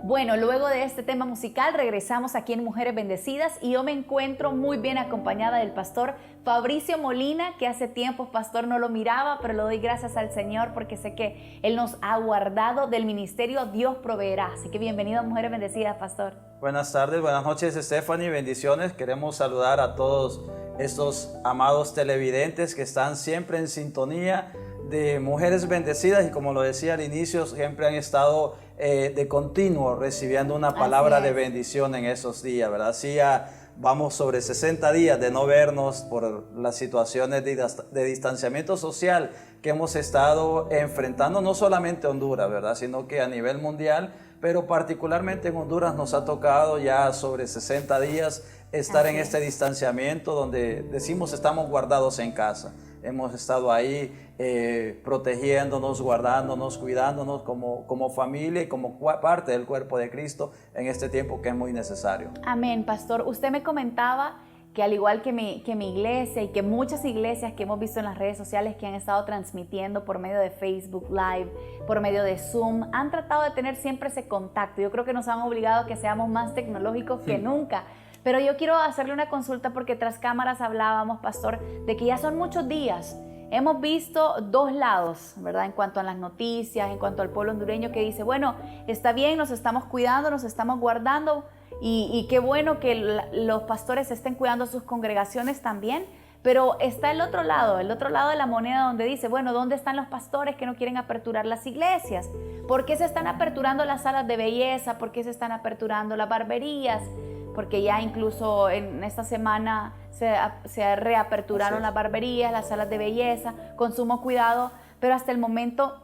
Bueno, luego de este tema musical regresamos aquí en Mujeres Bendecidas y yo me encuentro muy bien acompañada del pastor Fabricio Molina, que hace tiempo, pastor, no lo miraba, pero le doy gracias al Señor porque sé que Él nos ha guardado del ministerio Dios Proveerá. Así que bienvenido a Mujeres Bendecidas, pastor. Buenas tardes, buenas noches, Stephanie, bendiciones. Queremos saludar a todos estos amados televidentes que están siempre en sintonía de Mujeres Bendecidas y, como lo decía al inicio, siempre han estado de continuo recibiendo una palabra de bendición en esos días, ¿verdad? Sí, ya vamos sobre 60 días de no vernos por las situaciones de distanciamiento social que hemos estado enfrentando, no solamente Honduras, ¿verdad? Sino que a nivel mundial, pero particularmente en Honduras nos ha tocado ya sobre 60 días estar en este distanciamiento donde decimos estamos guardados en casa. Hemos estado ahí protegiéndonos, guardándonos, cuidándonos como familia y como parte del cuerpo de Cristo en este tiempo que es muy necesario. Amén, pastor. Usted me comentaba que al igual que mi iglesia y que muchas iglesias que hemos visto en las redes sociales que han estado transmitiendo por medio de Facebook Live, por medio de Zoom, han tratado de tener siempre ese contacto. Yo creo que nos han obligado a que seamos más tecnológicos que nunca. Pero yo quiero hacerle una consulta porque tras cámaras hablábamos, pastor, de que ya son muchos días. Hemos visto dos lados, ¿verdad? En cuanto a las noticias, en cuanto al pueblo hondureño que dice, bueno, está bien, nos estamos cuidando, nos estamos guardando y qué bueno que los pastores estén cuidando sus congregaciones también. Pero está el otro lado de la moneda donde dice, bueno, ¿dónde están los pastores que no quieren aperturar las iglesias? ¿Por qué se están aperturando las salas de belleza? ¿Por qué se están aperturando las barberías? Porque ya incluso en esta semana se reaperturaron las barberías, las salas de belleza, con sumo cuidado, pero hasta el momento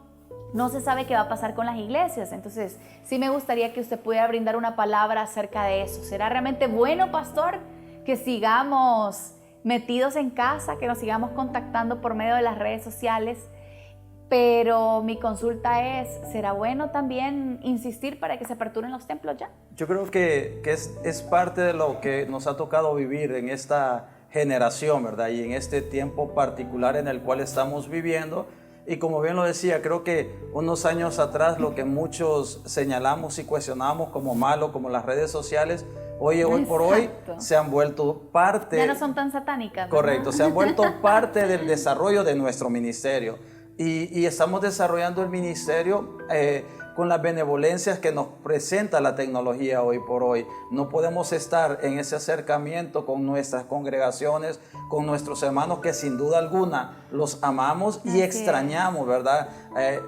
no se sabe qué va a pasar con las iglesias. Entonces, sí me gustaría que usted pudiera brindar una palabra acerca de eso. ¿Será realmente bueno, pastor, que sigamos metidos en casa, que nos sigamos contactando por medio de las redes sociales? Pero mi consulta es, ¿será bueno también insistir para que se aperturen los templos ya? Yo creo que es parte de lo que nos ha tocado vivir en esta generación, ¿verdad? Y en este tiempo particular en el cual estamos viviendo. Y como bien lo decía, creo que unos años atrás lo que muchos señalamos y cuestionamos como malo, como las redes sociales, hoy por hoy se han vuelto parte... Ya no son tan satánicas, ¿verdad? Correcto, se han vuelto parte del desarrollo de nuestro ministerio. Y estamos desarrollando el ministerio con las benevolencias que nos presenta la tecnología hoy por hoy. No podemos estar en ese acercamiento con nuestras congregaciones, con nuestros hermanos que sin duda alguna los amamos y extrañamos, ¿verdad?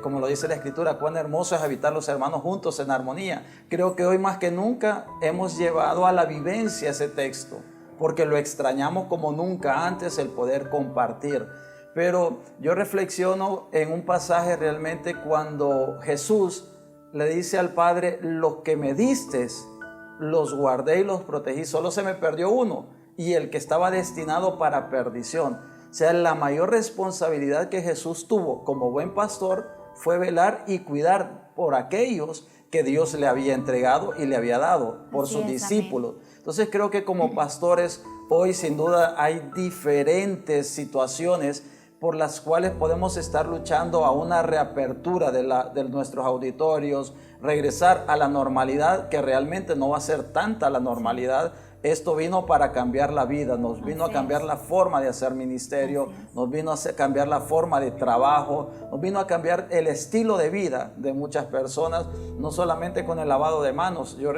Como lo dice la Escritura, cuán hermoso es habitar los hermanos juntos en armonía. Creo que hoy más que nunca hemos llevado a la vivencia ese texto, porque lo extrañamos como nunca antes el poder compartir. Pero yo reflexiono en un pasaje realmente cuando Jesús le dice al Padre, los que me distes, los guardé y los protegí, solo se me perdió uno, y el que estaba destinado para perdición. O sea, la mayor responsabilidad que Jesús tuvo como buen pastor fue velar y cuidar por aquellos que Dios le había entregado y le había dado por sus discípulos. Entonces creo que como pastores hoy sin duda hay diferentes situaciones por las cuales podemos estar luchando a una reapertura de nuestros auditorios, regresar a la normalidad, que realmente no va a ser tanta la normalidad. Esto vino para cambiar la vida, nos vino a cambiar la forma de hacer ministerio, nos vino a cambiar la forma de trabajo, nos vino a cambiar el estilo de vida de muchas personas, no solamente con el lavado de manos. Yo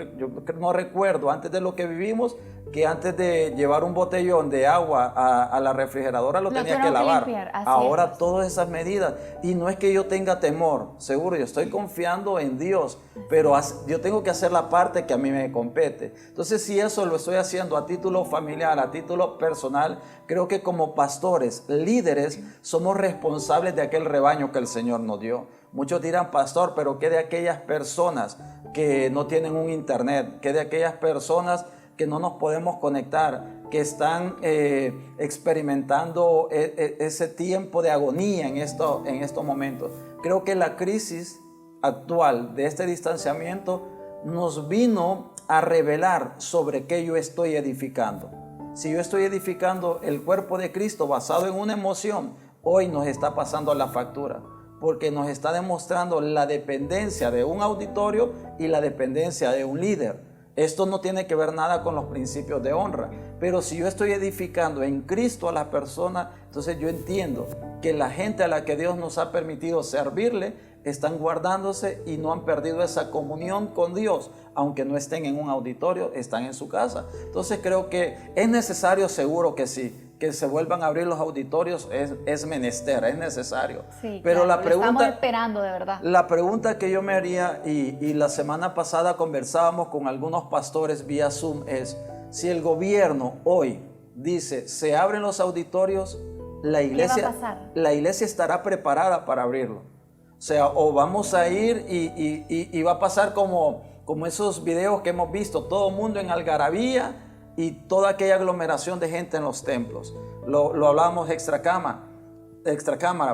no recuerdo antes de lo que vivimos, que antes de llevar un botellón de agua a la refrigeradora lo tenía que lavar. Ahora todas esas medidas, y no es que yo tenga temor, seguro, yo estoy confiando en Dios, pero yo tengo que hacer la parte que a mí me compete. Entonces, si eso lo estoy haciendo a título familiar, a título personal, creo que como pastores, líderes, somos responsables de aquel rebaño que el Señor nos dio. Muchos dirán, pastor, pero ¿qué de aquellas personas que no tienen un internet? ¿Qué de aquellas personas que no nos podemos conectar, que están experimentando ese tiempo de agonía en estos momentos? Creo que la crisis actual de este distanciamiento nos vino a revelar sobre qué yo estoy edificando. Si yo estoy edificando el cuerpo de Cristo basado en una emoción, hoy nos está pasando la factura. porque nos está demostrando la dependencia de un auditorio y la dependencia de un líder. Esto no tiene que ver nada con los principios de honra, pero si yo estoy edificando en Cristo a la persona, entonces yo entiendo que la gente a la que Dios nos ha permitido servirle están guardándose y no han perdido esa comunión con Dios, aunque no estén en un auditorio, están en su casa. Entonces creo que es necesario, seguro que sí, que se vuelvan a abrir los auditorios, es menester, es necesario. Sí, pero claro, la pregunta, lo estamos esperando de verdad. La pregunta que yo me haría, y la semana pasada conversábamos con algunos pastores vía Zoom, es si el gobierno hoy dice se abren los auditorios, la iglesia estará preparada para abrirlo. O sea, o vamos a ir y va a pasar como esos videos que hemos visto, todo el mundo en algarabía y toda aquella aglomeración de gente en los templos. Lo hablábamos extracámara,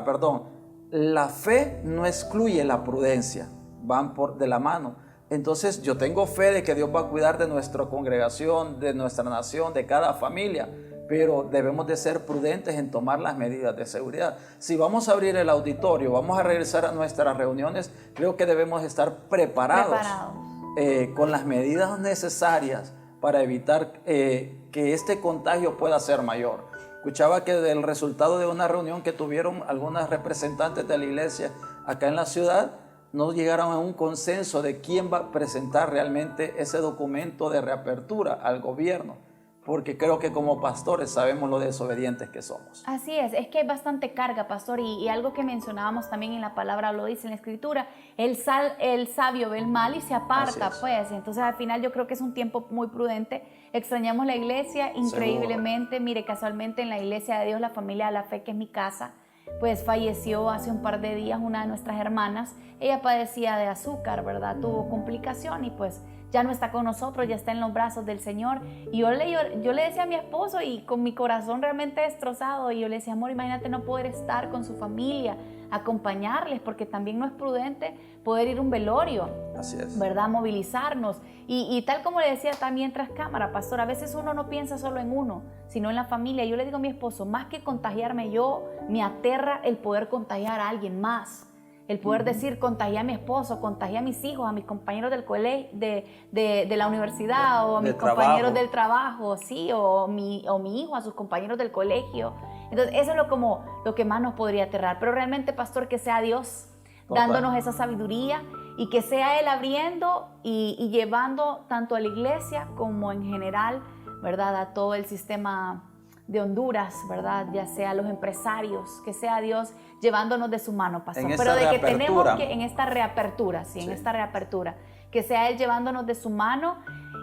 perdón. La fe no excluye la prudencia, van de la mano. Entonces yo tengo fe de que Dios va a cuidar de nuestra congregación, de nuestra nación, de cada familia, pero debemos de ser prudentes en tomar las medidas de seguridad. Si vamos a abrir el auditorio, vamos a regresar a nuestras reuniones, creo que debemos estar preparados. Con las medidas necesarias para evitar que este contagio pueda ser mayor. Escuchaba que del resultado de una reunión que tuvieron algunas representantes de la iglesia acá en la ciudad, no llegaron a un consenso de quién va a presentar realmente ese documento de reapertura al gobierno, porque creo que como pastores sabemos lo desobedientes que somos. Así es que hay bastante carga, pastor, y algo que mencionábamos también en la palabra, lo dice en la escritura, el sabio ve el mal y se aparta, pues. Entonces al final yo creo que es un tiempo muy prudente. Extrañamos la iglesia increíblemente. Seguro. Mire, casualmente en la iglesia de Dios, la familia de la fe, que es mi casa, pues falleció hace un par de días una de nuestras hermanas. Ella padecía de azúcar, ¿verdad? Tuvo complicación y pues ya no está con nosotros, ya está en los brazos del Señor. Y yo le decía a mi esposo, y con mi corazón realmente destrozado, y yo le decía, amor, imagínate no poder estar con su familia, acompañarles, porque también no es prudente poder ir a un velorio. Así es. ¿Verdad? Movilizarnos. Y tal como le decía también tras cámara, pastor, a veces uno no piensa solo en uno, sino en la familia. Yo le digo a mi esposo, más que contagiarme yo, me aterra el poder contagiar a alguien más. El poder decir, contagié a mi esposo, contagié a mis hijos, a mis compañeros del colegio, de la universidad, o a mis compañeros del trabajo, sí, o mi hijo, a sus compañeros del colegio. Entonces, eso es lo que más nos podría aterrar. Pero realmente, pastor, que sea Dios dándonos esa sabiduría, y que sea Él abriendo y llevando tanto a la iglesia como en general, ¿verdad?, a todo el sistema de Honduras, ¿verdad?, ya sea los empresarios, que sea Dios llevándonos de su mano, pastor. Pero de que tenemos que, en esta reapertura, en esta reapertura, que sea Él llevándonos de su mano,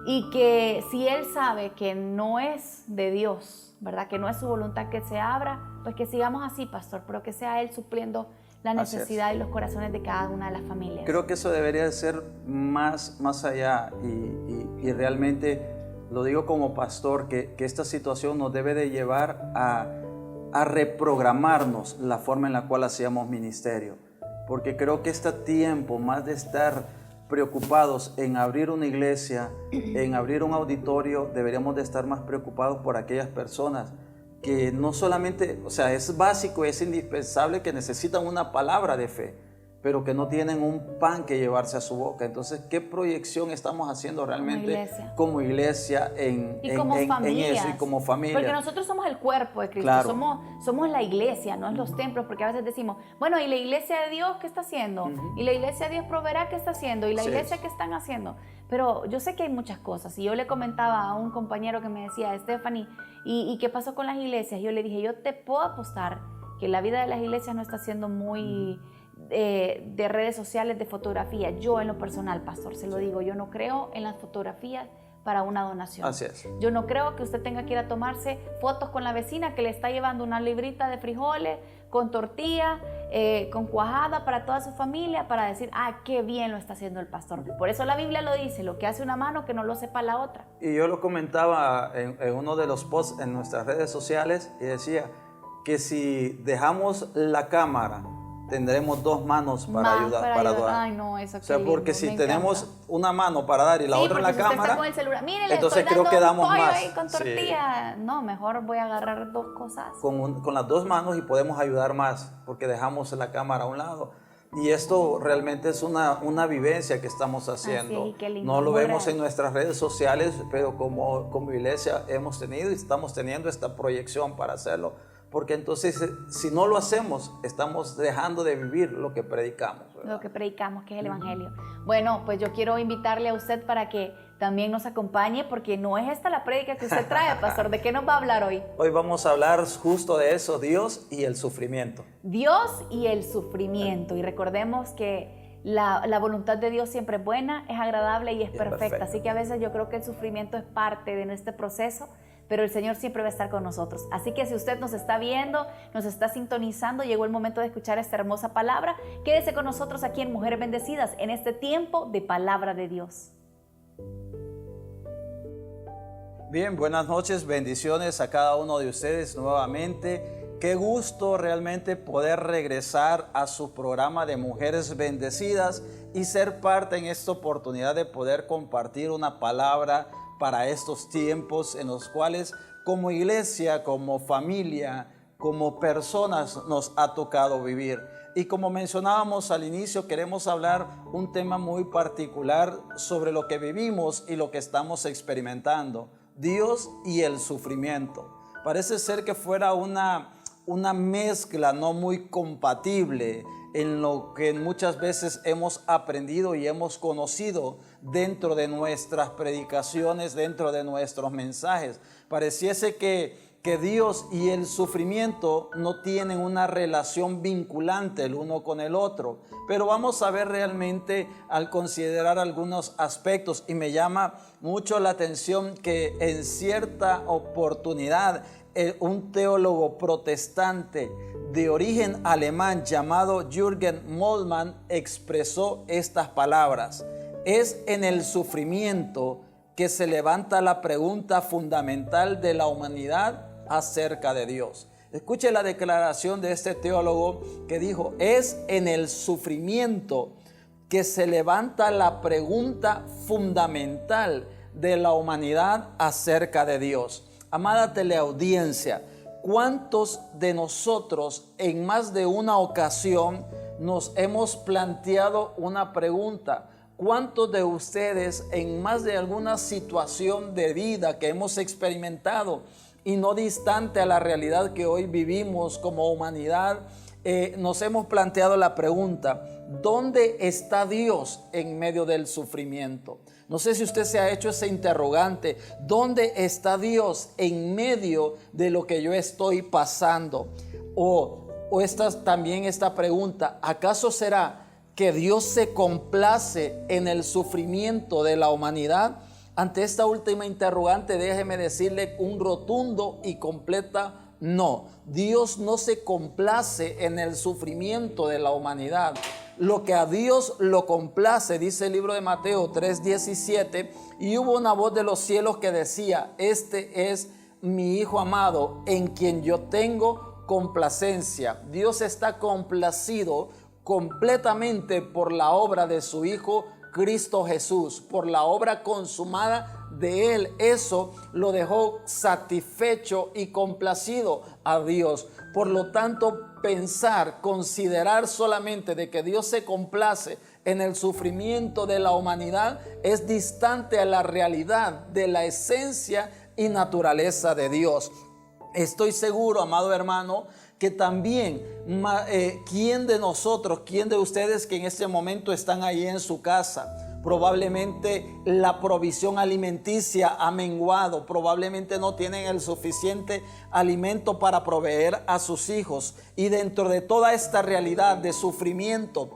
y que si Él sabe que no es de Dios, ¿verdad?, que no es su voluntad que se abra, pues que sigamos así, pastor, pero que sea Él supliendo la necesidad y los corazones de cada una de las familias. Creo que eso debería ser más allá, y realmente lo digo como pastor, que esta situación nos debe de llevar a reprogramarnos la forma en la cual hacíamos ministerio, porque creo que este tiempo, más de estar preocupados en abrir una iglesia, en abrir un auditorio, deberíamos de estar más preocupados por aquellas personas que no solamente, o sea, es básico, es indispensable, que necesitan una palabra de fe, pero que no tienen un pan que llevarse a su boca. Entonces, ¿qué proyección estamos haciendo realmente como iglesia en eso, y como familia? Porque nosotros somos el cuerpo de Cristo, claro. somos la iglesia, no es los templos, porque a veces decimos, bueno, ¿y la iglesia de Dios qué está haciendo? ¿Y la iglesia de Dios proveerá qué está haciendo? ¿Y la iglesia qué están haciendo? Pero yo sé que hay muchas cosas, y yo le comentaba a un compañero que me decía, Stephanie, ¿y qué pasó con las iglesias? Yo le dije, yo te puedo apostar que la vida de las iglesias no está siendo muy de redes sociales, de fotografía. Yo en lo personal, pastor, se lo digo, yo no creo en las fotografías para una donación. Así es. Yo no creo que usted tenga que ir a tomarse fotos con la vecina que le está llevando una librita de frijoles con tortilla, con cuajada para toda su familia, para decir, qué bien lo está haciendo el pastor. Por eso la Biblia lo dice, lo que hace una mano que no lo sepa la otra. Y yo lo comentaba en uno de los posts en nuestras redes sociales, y decía que si dejamos la cámara tendremos dos manos para Más ayudar, para para ayudar. donar. Ay, no, eso O sea, qué porque lindo, si me tenemos encanta. una mano para dar y la Sí, otra en la porque si usted está cámara, con el celular, mire, le entonces estoy creo que dando un damos pollo más. ahí con Sí. tortilla. No, mejor voy a agarrar dos cosas. Con las dos manos y podemos ayudar más porque dejamos la cámara a un lado. Y esto realmente es una vivencia que estamos haciendo. Así, qué lindo, No lo muy vemos real. en nuestras redes sociales, pero como iglesia hemos tenido y estamos teniendo esta proyección para hacerlo. Porque entonces, si no lo hacemos, estamos dejando de vivir lo que predicamos, ¿verdad? Lo que predicamos, que es el Evangelio. Bueno, pues yo quiero invitarle a usted para que también nos acompañe, porque no es esta la prédica que usted trae, pastor. ¿De qué nos va a hablar hoy? Hoy vamos a hablar justo de eso, Dios y el sufrimiento. Dios y el sufrimiento. Y recordemos que la voluntad de Dios siempre es buena, es agradable y es perfecta. Así que a veces yo creo que el sufrimiento es parte de nuestro proceso, pero el Señor siempre va a estar con nosotros. Así que si usted nos está viendo, nos está sintonizando, llegó el momento de escuchar esta hermosa palabra. Quédese con nosotros aquí en Mujeres Bendecidas, en este tiempo de palabra de Dios. Bien, buenas noches, bendiciones a cada uno de ustedes nuevamente. Qué gusto realmente poder regresar a su programa de Mujeres Bendecidas y ser parte en esta oportunidad de poder compartir una palabra para estos tiempos en los cuales como iglesia, como familia, como personas nos ha tocado vivir. Y como mencionábamos al inicio, queremos hablar un tema muy particular sobre lo que vivimos y lo que estamos experimentando. Dios y el sufrimiento. Parece ser que fuera una mezcla no muy compatible en lo que muchas veces hemos aprendido y hemos conocido dentro de nuestras predicaciones, dentro de nuestros mensajes. Pareciese que Dios y el sufrimiento no tienen una relación vinculante el uno con el otro. Pero vamos a ver realmente al considerar algunos aspectos, y me llama mucho la atención que en cierta oportunidad un teólogo protestante de origen alemán llamado Jürgen Moltmann expresó estas palabras: es en el sufrimiento que se levanta la pregunta fundamental de la humanidad acerca de Dios. Escuche la declaración de este teólogo que dijo: es en el sufrimiento que se levanta la pregunta fundamental de la humanidad acerca de Dios. Amada teleaudiencia, ¿cuántos de nosotros en más de una ocasión nos hemos planteado una pregunta? ¿Cuántos de ustedes en más de alguna situación de vida que hemos experimentado y no distante a la realidad que hoy vivimos como humanidad, nos hemos planteado la pregunta: ¿dónde está Dios en medio del sufrimiento? No sé si usted se ha hecho ese interrogante: ¿dónde está Dios en medio de lo que yo estoy pasando? O también esta pregunta: ¿acaso será que Dios se complace en el sufrimiento de la humanidad? Ante esta última interrogante, déjeme decirle un rotundo y completa no. Dios no se complace en el sufrimiento de la humanidad. Lo que a Dios lo complace, dice el libro de Mateo 3:17, y hubo una voz de los cielos que decía: este es mi Hijo amado, en quien yo tengo complacencia. Dios está complacido completamente por la obra de su Hijo Cristo Jesús, por la obra consumada de Él. Eso lo dejó satisfecho y complacido a Dios. Por lo tanto, considerar solamente de que Dios se complace en el sufrimiento de la humanidad es distante a la realidad de la esencia y naturaleza de Dios. Estoy seguro, amado hermano, que también quién de ustedes que en este momento están ahí en su casa, probablemente la provisión alimenticia ha menguado, probablemente no tienen el suficiente alimento para proveer a sus hijos, y dentro de toda esta realidad de sufrimiento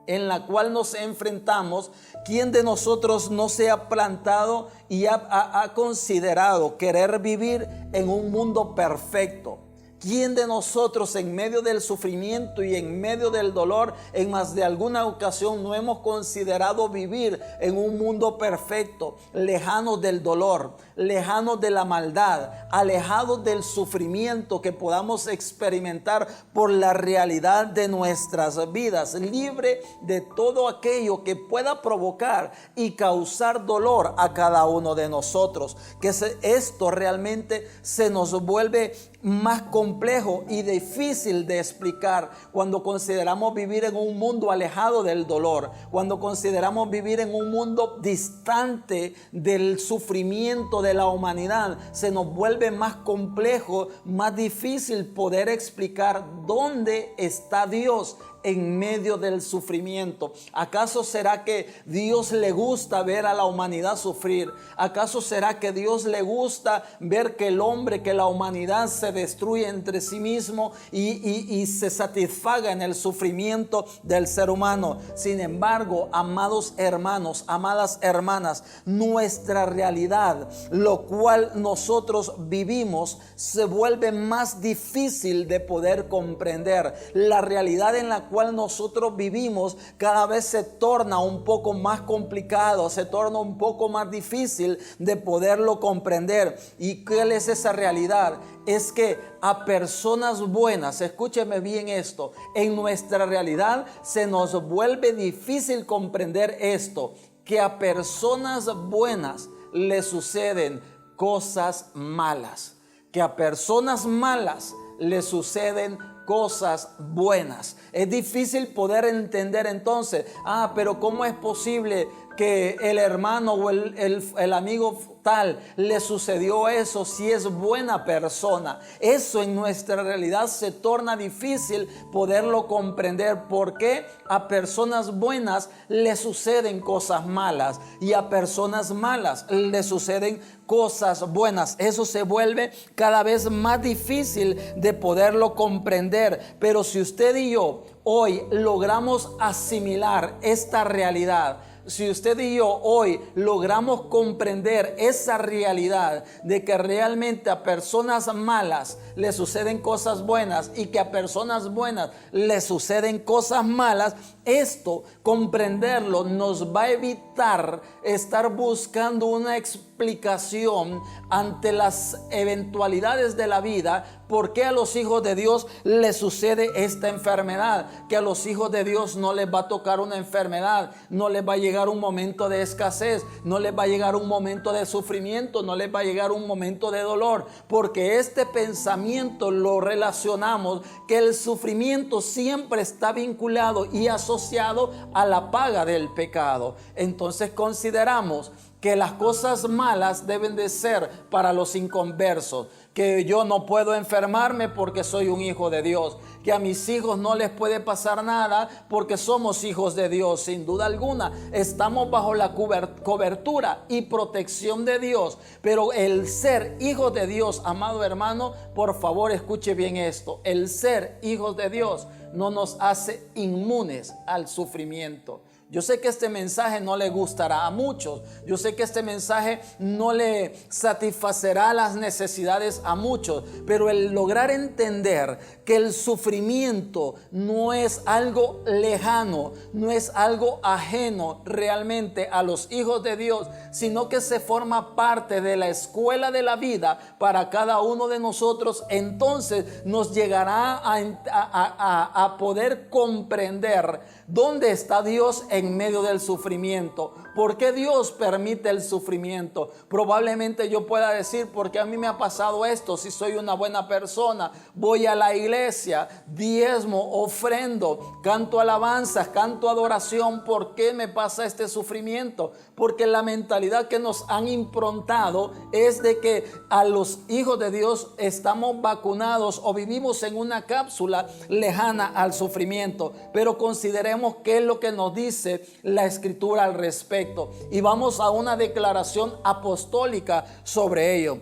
en la cual nos enfrentamos, ¿quién de nosotros no se ha plantado y ha considerado querer vivir en un mundo perfecto? ¿Quién de nosotros en medio del sufrimiento y en medio del dolor en más de alguna ocasión no hemos considerado vivir en un mundo perfecto, lejanos del dolor, lejanos de la maldad, alejados del sufrimiento que podamos experimentar por la realidad de nuestras vidas, libre de todo aquello que pueda provocar y causar dolor a cada uno de nosotros? Que esto realmente se nos vuelve más complejo y difícil de explicar cuando consideramos vivir en un mundo alejado del dolor, cuando consideramos vivir en un mundo distante del sufrimiento de la humanidad. Se nos vuelve más complejo, más difícil poder explicar dónde está Dios en medio del sufrimiento. ¿Acaso será que Dios le gusta ver a la humanidad sufrir? ¿Acaso será que Dios le gusta ver que el hombre, que la humanidad se destruye entre sí mismo y se satisfaga en el sufrimiento del ser humano? Sin embargo, amados hermanos, amadas hermanas, nuestra realidad, lo cual nosotros vivimos, se vuelve más difícil de poder comprender. La realidad en la cual nosotros vivimos cada vez se torna un poco más complicado, se torna un poco más difícil de poderlo comprender. ¿Y cuál es esa realidad? Es que a personas buenas, escúcheme bien esto, en nuestra realidad se nos vuelve difícil comprender esto, que a personas buenas le suceden cosas malas, que a personas malas le suceden cosas buenas. Es difícil poder entender entonces, pero ¿cómo es posible que el hermano o el amigo tal le sucedió eso si es buena persona? Eso en nuestra realidad se torna difícil poderlo comprender. Porque a personas buenas le suceden cosas malas y a personas malas le suceden cosas buenas. Eso se vuelve cada vez más difícil de poderlo comprender. Pero si usted y yo hoy logramos asimilar esta realidad, si usted y yo hoy logramos comprender esa realidad de que realmente a personas malas le suceden cosas buenas y que a personas buenas le suceden cosas malas, esto, comprenderlo, nos va a evitar estar buscando una explicación ante las eventualidades de la vida. ¿Por qué a los hijos de Dios les sucede esta enfermedad? Que a los hijos de Dios no les va a tocar una enfermedad, no les va a llegar un momento de escasez, no les va a llegar un momento de sufrimiento, no les va a llegar un momento de dolor, porque este pensamiento lo relacionamos que el sufrimiento siempre está vinculado y asociado a la paga del pecado. Entonces consideramos que las cosas malas deben de ser para los inconversos, que yo no puedo enfermarme porque soy un hijo de Dios, que a mis hijos no les puede pasar nada porque somos hijos de Dios. Sin duda alguna estamos bajo la cobertura y protección de Dios, pero el ser hijos de Dios, amado hermano, por favor escuche bien esto: el ser hijos de Dios no nos hace inmunes al sufrimiento. Yo sé que este mensaje no le gustará a muchos. Yo sé que este mensaje no le satisfacerá las necesidades a muchos. Pero el lograr entender que el sufrimiento no es algo lejano, no es algo ajeno realmente a los hijos de Dios, sino que se forma parte de la escuela de la vida para cada uno de nosotros, entonces nos llegará a poder comprender dónde está Dios en medio del sufrimiento. ¿Por qué Dios permite el sufrimiento? Probablemente yo pueda decir, porque a mí me ha pasado esto. Si soy una buena persona, voy a la iglesia, diezmo, ofrendo, canto alabanzas, canto adoración. ¿Por qué me pasa este sufrimiento? Porque la mentalidad que nos han improntado es de que a los hijos de Dios estamos vacunados o vivimos en una cápsula lejana al sufrimiento. Pero consideremos qué es lo que nos dice la Escritura al respecto. Y vamos a una declaración apostólica sobre ello.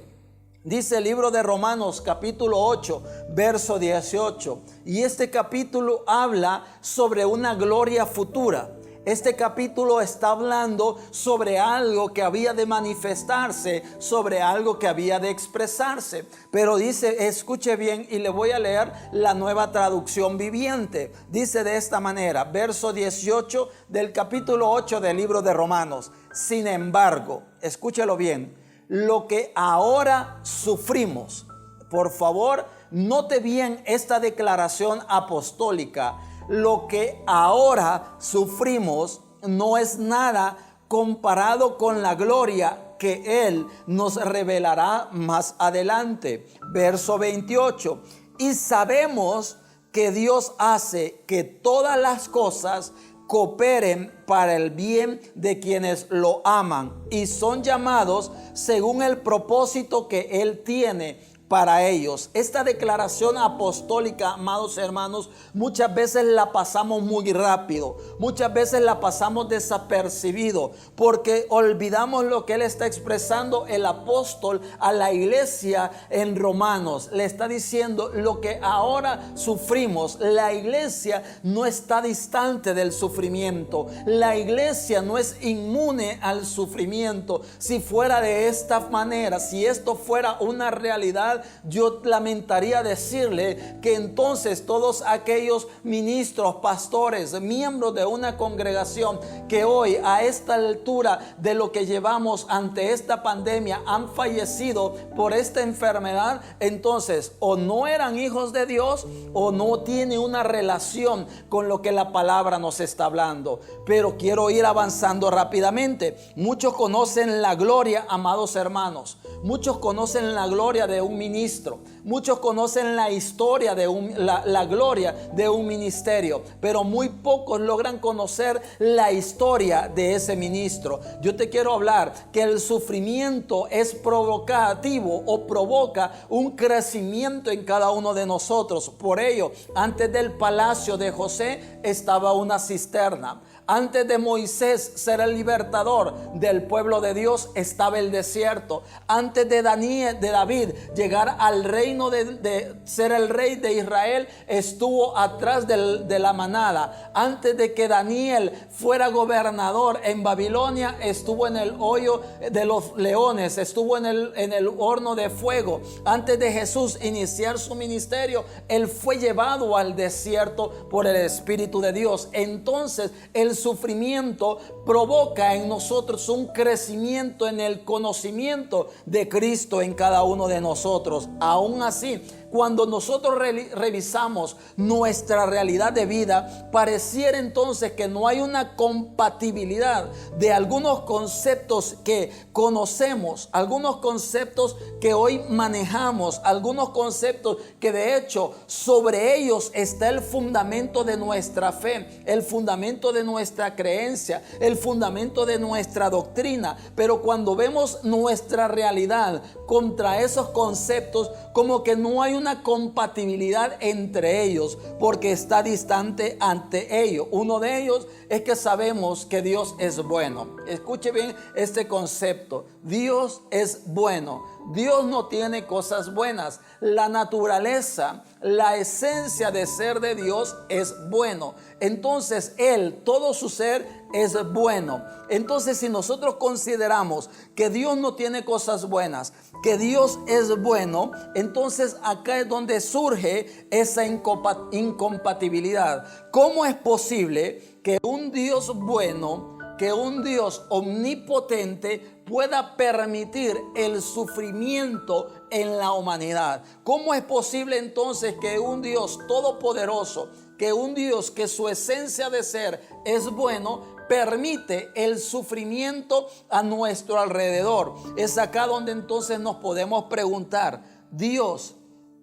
Dice el libro de Romanos capítulo 8, verso 18. Y este capítulo habla sobre una gloria futura. Este capítulo está hablando sobre algo que había de manifestarse, sobre algo que había de expresarse. Pero dice, escuche bien, y le voy a leer la Nueva Traducción Viviente. Dice de esta manera, verso 18 del capítulo 8 del libro de Romanos. Sin embargo, escúchelo bien, lo que ahora sufrimos, por favor, note bien esta declaración apostólica. Lo que ahora sufrimos no es nada comparado con la gloria que Él nos revelará más adelante. Verso 28. Y sabemos que Dios hace que todas las cosas cooperen para el bien de quienes lo aman y son llamados según el propósito que Él tiene para ellos. Esta declaración apostólica, amados hermanos, muchas veces la pasamos muy rápido, muchas veces la pasamos desapercibido, porque olvidamos lo que él está expresando, el apóstol, a la iglesia en Romanos. Le está diciendo lo que ahora sufrimos. La iglesia no está distante del sufrimiento. La iglesia no es inmune al sufrimiento. Si fuera de esta manera, si esto fuera una realidad, yo lamentaría decirle que entonces todos aquellos ministros, pastores, miembros de una congregación que hoy a esta altura de lo que llevamos ante esta pandemia han fallecido por esta enfermedad, entonces o no eran hijos de Dios o no tiene una relación con lo que la palabra nos está hablando. Pero quiero ir avanzando rápidamente. Muchos conocen la gloria, amados hermanos. Muchos conocen la gloria de un ministro. Muchos conocen la historia de la gloria de un ministerio, pero muy pocos logran conocer la historia de ese ministro. Yo te quiero hablar que el sufrimiento es provocativo o provoca un crecimiento en cada uno de nosotros. Por ello, antes del palacio de José estaba una cisterna. Antes de Moisés ser el libertador del pueblo de Dios estaba el desierto. Antes de David llegar al reino de ser el rey de Israel, estuvo atrás de la manada. Antes de que Daniel fuera gobernador en Babilonia, estuvo en el hoyo de los leones, estuvo en el horno de fuego. Antes de Jesús iniciar su ministerio, él fue llevado al desierto por el Espíritu de Dios. Entonces el sufrimiento provoca en nosotros un crecimiento en el conocimiento de Cristo en cada uno de nosotros. Aún así, cuando nosotros revisamos nuestra realidad de vida, pareciera entonces que no hay una compatibilidad de algunos conceptos que conocemos, algunos conceptos que hoy manejamos, algunos conceptos que de hecho sobre ellos está el fundamento de nuestra fe, el fundamento de nuestra creencia, el fundamento de nuestra doctrina. Pero cuando vemos nuestra realidad contra esos conceptos, como que no hay una compatibilidad entre ellos, porque está distante ante ellos. Uno de ellos es que sabemos que Dios es bueno. Escuche bien este concepto. Dios es bueno. Dios no tiene cosas buenas. La naturaleza, la esencia de ser de Dios es bueno. Entonces Él, todo su ser es bueno. Entonces, si nosotros consideramos que Dios no tiene cosas buenas, que Dios es bueno, entonces acá es donde surge esa incompatibilidad. ¿Cómo es posible que un Dios bueno, que un Dios omnipotente pueda permitir el sufrimiento en la humanidad? ¿Cómo es posible entonces que un Dios todopoderoso, que un Dios que su esencia de ser es bueno, permite el sufrimiento a nuestro alrededor? Es acá donde entonces nos podemos preguntar, ¿Dios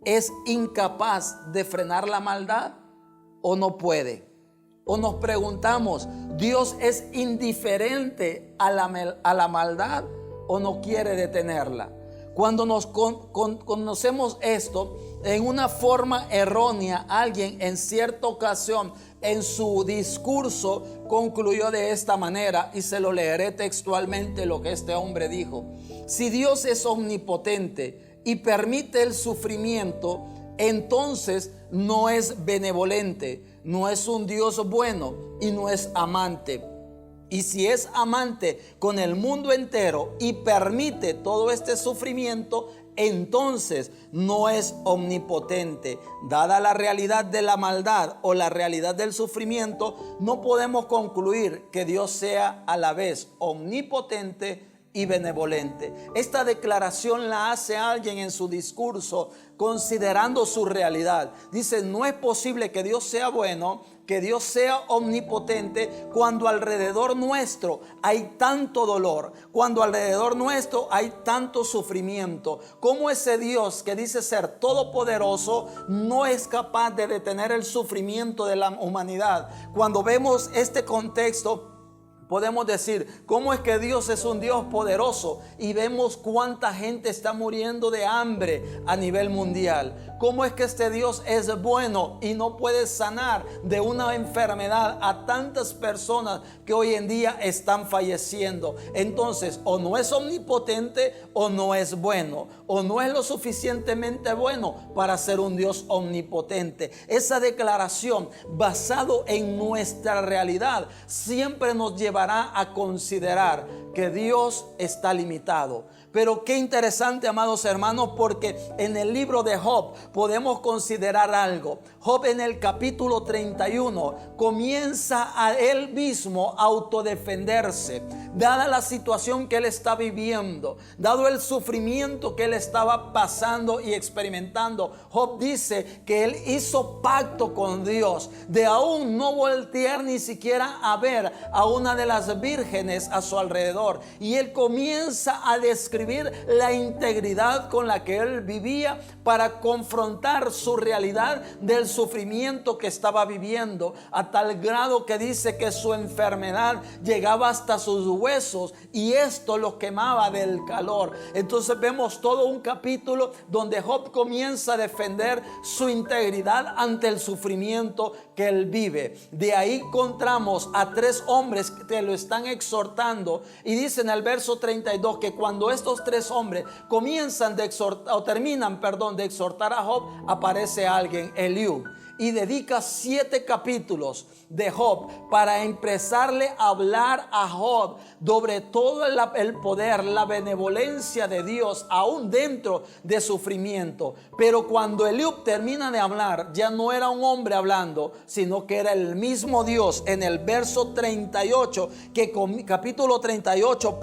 es incapaz de frenar la maldad o no puede? O nos preguntamos, ¿Dios es indiferente a la maldad o no quiere detenerla? Cuando nos conocemos esto en una forma errónea, alguien en cierta ocasión en su discurso concluyó de esta manera, y se lo leeré textualmente lo que este hombre dijo: si Dios es omnipotente y permite el sufrimiento, entonces no es benevolente, no es un Dios bueno y no es amante. Y si es amante con el mundo entero y permite todo este sufrimiento, entonces no es omnipotente. Dada la realidad de la maldad o la realidad del sufrimiento, no podemos concluir que Dios sea a la vez omnipotente y benevolente. Esta declaración la hace alguien en su discurso considerando su realidad. Dice, no es posible que Dios sea bueno, que Dios sea omnipotente, cuando alrededor nuestro hay tanto dolor, cuando alrededor nuestro hay tanto sufrimiento. ¿Cómo ese Dios que dice ser todopoderoso no es capaz de detener el sufrimiento de la humanidad? Cuando vemos este contexto, podemos decir, ¿cómo es que Dios es un Dios poderoso? Y vemos cuánta gente está muriendo de hambre a nivel mundial. ¿Cómo es que este Dios es bueno y no puede sanar de una enfermedad a tantas personas que hoy en día están falleciendo? Entonces, o no es omnipotente o no es bueno, o no es lo suficientemente bueno para ser un Dios omnipotente. Esa declaración, basado en nuestra realidad, siempre nos llevará a considerar que Dios está limitado. Pero qué interesante, amados hermanos, porque en el libro de Job podemos considerar algo. Job, en el capítulo 31, comienza a él mismo a autodefenderse, dada la situación que él está viviendo, dado el sufrimiento que él estaba pasando y experimentando. Job dice que él hizo pacto con Dios de aún no voltear ni siquiera a ver a una de las vírgenes a su alrededor, y él comienza a describir la integridad con la que él vivía para confrontar su realidad del sufrimiento que estaba viviendo, a tal grado que dice que su enfermedad llegaba hasta sus huesos y esto lo quemaba del calor. Entonces vemos todo un capítulo donde Job comienza a defender su integridad ante el sufrimiento que él vive. De ahí encontramos a tres hombres que lo están exhortando, y dice en el verso 32 que cuando estos tres hombres comienzan de exhortar, o terminan, de exhortar a Job, aparece alguien, Eliú, y dedica 7 capítulos de Job para empezarle a hablar a Job sobre todo el poder, la benevolencia de Dios aún dentro de sufrimiento. Pero cuando Eliú termina de hablar, ya no era un hombre hablando, sino que era el mismo Dios. En el verso 38, capítulo 38,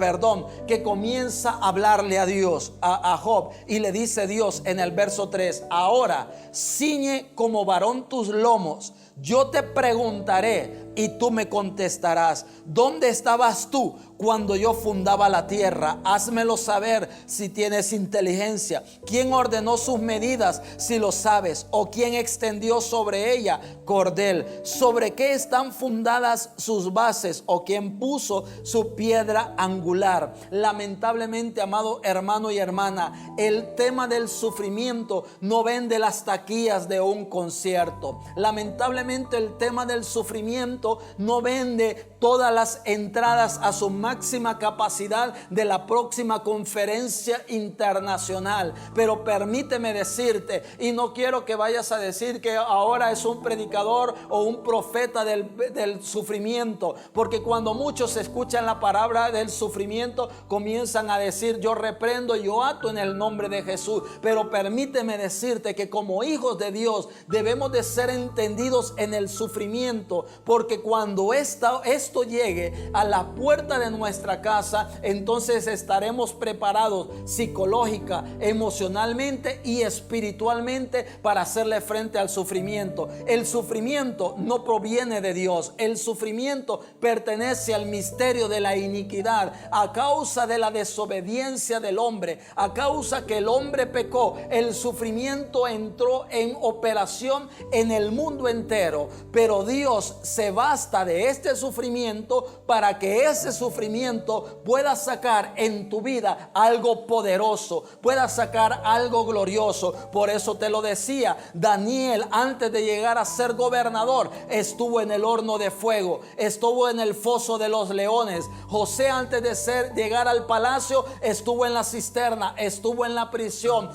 que comienza a hablarle a Dios, a Job, y le dice Dios en el verso 3: ahora ciñe como varón tus lomos, yo te preguntaré y tú me contestarás. ¿Dónde estabas tú cuando yo fundaba la tierra? Házmelo saber si tienes inteligencia. ¿Quién ordenó sus medidas, si lo sabes? ¿O quién extendió sobre ella cordel? ¿Sobre qué están fundadas sus bases? ¿O quién puso su piedra angular? Lamentablemente, amado hermano y hermana, el tema del sufrimiento no vende las taquillas de un concierto. Lamentablemente, el tema del sufrimiento no vende todas las entradas a su máxima capacidad de la próxima conferencia internacional. Pero permíteme decirte, y no quiero que vayas a decir que ahora es un predicador o un profeta del sufrimiento, porque cuando muchos escuchan la palabra del sufrimiento comienzan a decir: yo reprendo, yo ato en el nombre de Jesús. Pero permíteme decirte que como hijos de Dios debemos de ser entendidos en el sufrimiento, porque cuando esto llegue a la puerta de nuestra casa, entonces estaremos preparados psicológica, emocionalmente y espiritualmente para hacerle frente al sufrimiento. El sufrimiento no proviene de Dios. El sufrimiento pertenece al misterio de la iniquidad a causa de la desobediencia del hombre, a causa que el hombre pecó. El sufrimiento entró en operación en el mundo entero, pero Dios se basta de este sufrimiento para que ese sufrimiento pueda sacar en tu vida algo poderoso, pueda sacar algo glorioso. Por eso te lo decía, Daniel, antes de llegar a ser gobernador, estuvo en el horno de fuego, estuvo en el foso de los leones. José, antes de llegar al palacio, estuvo en la cisterna, estuvo en la prisión.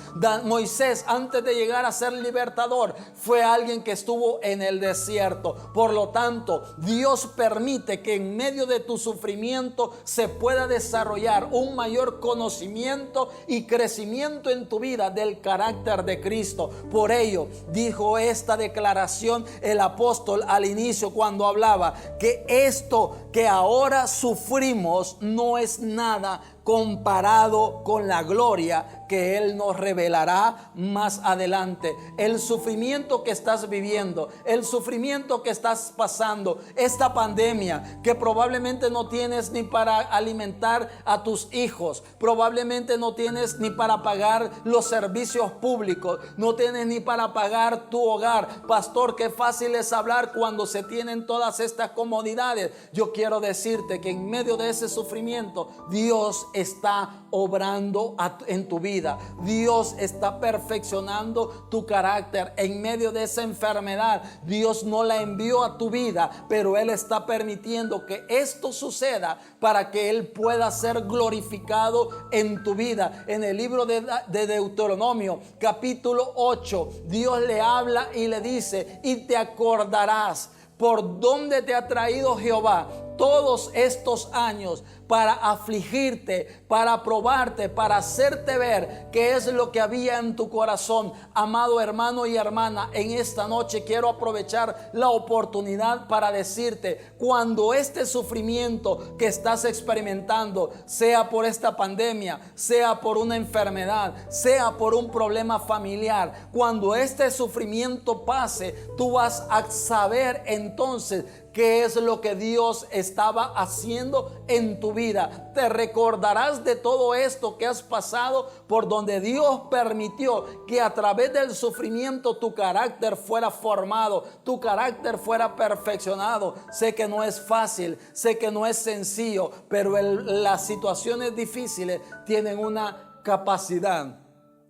Moisés, antes de llegar a ser libertador, fue alguien que estuvo en el desierto. Por lo tanto, Dios permite decirte que en medio de tu sufrimiento se pueda desarrollar un mayor conocimiento y crecimiento en tu vida del carácter de Cristo. Por ello dijo esta declaración el apóstol al inicio cuando hablaba que esto que ahora sufrimos no es nada comparado con la gloria que Él nos revelará más adelante. El sufrimiento que estás viviendo, el sufrimiento que estás pasando, esta pandemia que probablemente no tienes ni para alimentar a tus hijos, probablemente no tienes ni para pagar los servicios públicos, no tienes ni para pagar tu hogar. Pastor, qué fácil es hablar cuando se tienen todas estas comodidades. Yo quiero decirte que en medio de ese sufrimiento, Dios está obrando en tu vida. Dios está perfeccionando tu carácter. En medio de esa enfermedad, Dios no la envió a tu vida, pero Él está permitiendo que esto suceda para que Él pueda ser glorificado en tu vida. En el libro de Deuteronomio, capítulo 8, Dios le habla y le dice: y te acordarás por dónde te ha traído Jehová todos estos años, para afligirte, para probarte, para hacerte ver qué es lo que había en tu corazón. Amado hermano y hermana, en esta noche quiero aprovechar la oportunidad para decirte: cuando este sufrimiento que estás experimentando, sea por esta pandemia, sea por una enfermedad, sea por un problema familiar, cuando este sufrimiento pase, tú vas a saber entonces qué es lo que Dios estaba haciendo en tu vida. Te recordarás de todo esto que has pasado, por donde Dios permitió que a través del sufrimiento tu carácter fuera formado, tu carácter fuera perfeccionado. Sé que no es fácil, sé que no es sencillo, pero las situaciones difíciles tienen una capacidad,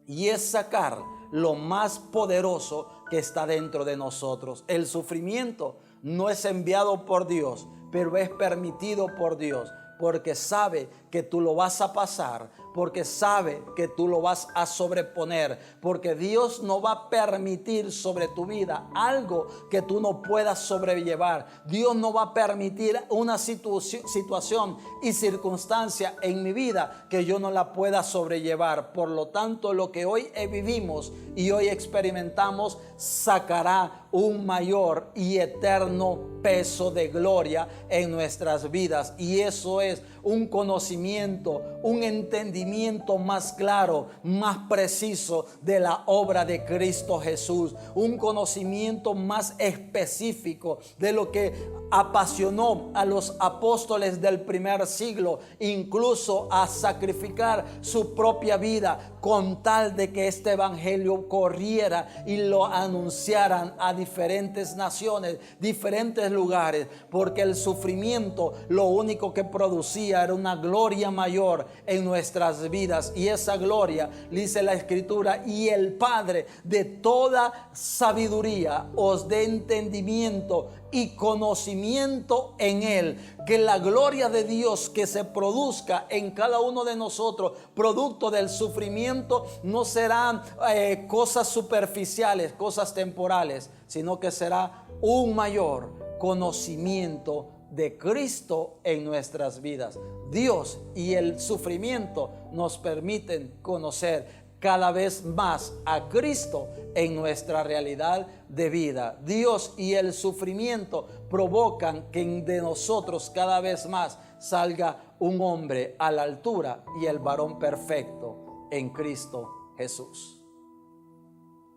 y es sacar lo más poderoso que está dentro de nosotros. El sufrimiento no es enviado por Dios, pero es permitido por Dios, porque sabe que tú lo vas a pasar, porque sabe que tú lo vas a sobreponer, porque Dios no va a permitir sobre tu vida algo que tú no puedas sobrellevar. Dios no va a permitir una situación y circunstancia en mi vida que yo no la pueda sobrellevar. Por lo tanto, lo que hoy vivimos y hoy experimentamos sacará un mayor y eterno peso de gloria en nuestras vidas, y eso es un conocimiento, un entendimiento más claro, más preciso de la obra de Cristo Jesús, un conocimiento más específico de lo que apasionó a los apóstoles del primer siglo, incluso a sacrificar su propia vida con tal de que este evangelio corriera y lo anunciaran a diferentes naciones, diferentes lugares, porque el sufrimiento lo único que producía era una gloria mayor en nuestras vidas, y esa gloria, dice la Escritura: y el Padre de toda sabiduría os dé entendimiento y conocimiento en Él. Que la gloria de Dios que se produzca en cada uno de nosotros, producto del sufrimiento, no serán cosas superficiales, cosas temporales, sino que será un mayor conocimiento de Cristo en nuestras vidas. Dios y el sufrimiento nos permiten conocer cada vez más a Cristo en nuestra realidad de vida. Dios y el sufrimiento provocan que de nosotros cada vez más salga un hombre a la altura y el varón perfecto en Cristo Jesús.